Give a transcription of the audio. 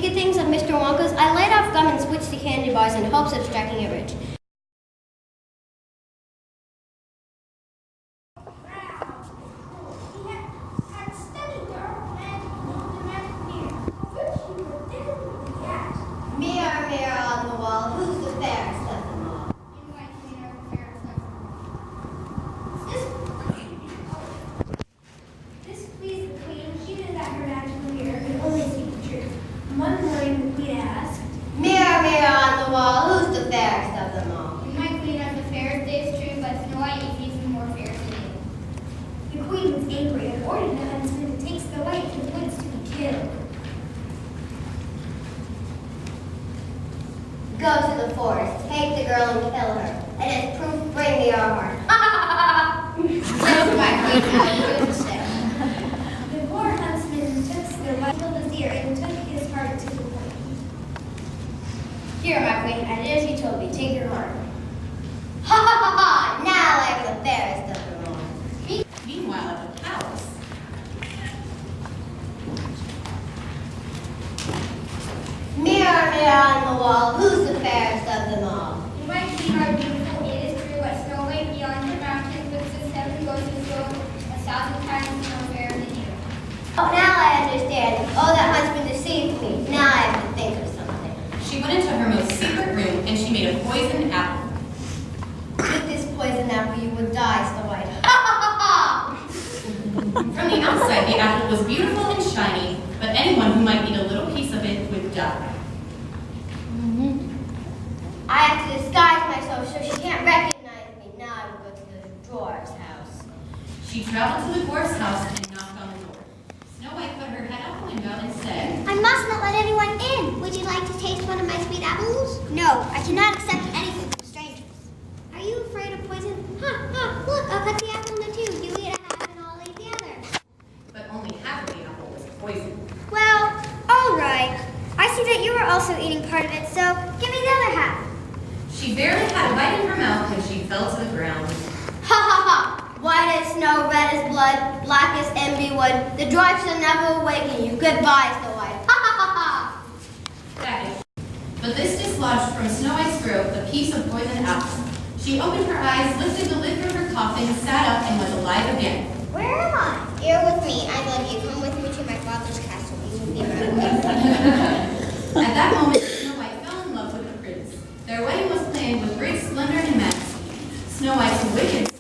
get things at Mr. Wonka's, I laid off gum and switched to candy bars in hopes of striking it rich. Mirror, mirror on the wall, who's the fairest of them all? You might be the fairest of them all. This pleased the queen. She knew that her magical mirror could only speak the truth. One morning the queen asked, Mirror, mirror on the wall, who's the fairest of them all? You might queen has the fairest days true, but Snow White is even more fair than you. The queen was angry and ordered the huntsman to take Snow White to the woods to be killed. Go to the forest, take the girl and kill her, and as proof, bring me our heart. That's my queen out of the ship. The poor huntsman took Snow White, killed his ear, and took his heart to the point. Here, my queen, and as you told me, take your heart. Ha ha ha ha! Now I'm the fairest of them all. Meanwhile, at the palace, Mirror, mirror on the wall, who's the fairest of them all? You might queen are beautiful, it is true, but Snow White beyond the mountains with the seven ghosts go 1,000 times more fair than you. Oh, now I understand. Oh, that huntsman deceived me. Now I have to think of something. she went into her most secret room and she made a poisoned apple. With this poison apple, you would die, Snow White. Ha ha ha ha! From the outside, the apple was beautiful and shiny, but anyone who might eat a little piece of it would die. I have to disguise myself so she can't recognize me. Now I will go to the dwarf's house. She traveled to the dwarf's house and knocked on the door. Snow White put her head out the window and said, I must not let anyone in. Would you like to taste one of my sweet apples? No, I cannot accept anything from strangers. Are you afraid of poison? Look, I'll cut the apple into two. You eat a half and I'll eat the other. but only half of the apple was poisoned. Well, all right. I see that you are also eating part of it, so give me the other half. She barely had a bite in her mouth when she fell to the ground. Ha ha ha! White as snow, red as blood, black as envy wood. The dwarf shall never awaken you. Goodbye, Snow White. Ha ha ha ha! That is. But this dislodged from Snow White's throat the piece of poisoned apple. She opened her eyes, lifted the lid from her coffin, sat up, and was alive again. Where am I? You're with me. I love you. Come with me to my father's castle. You will be my wife. At that moment, Snow White fell in love with the prince. Their wedding was planned with great splendor and majesty. Snow White's wicked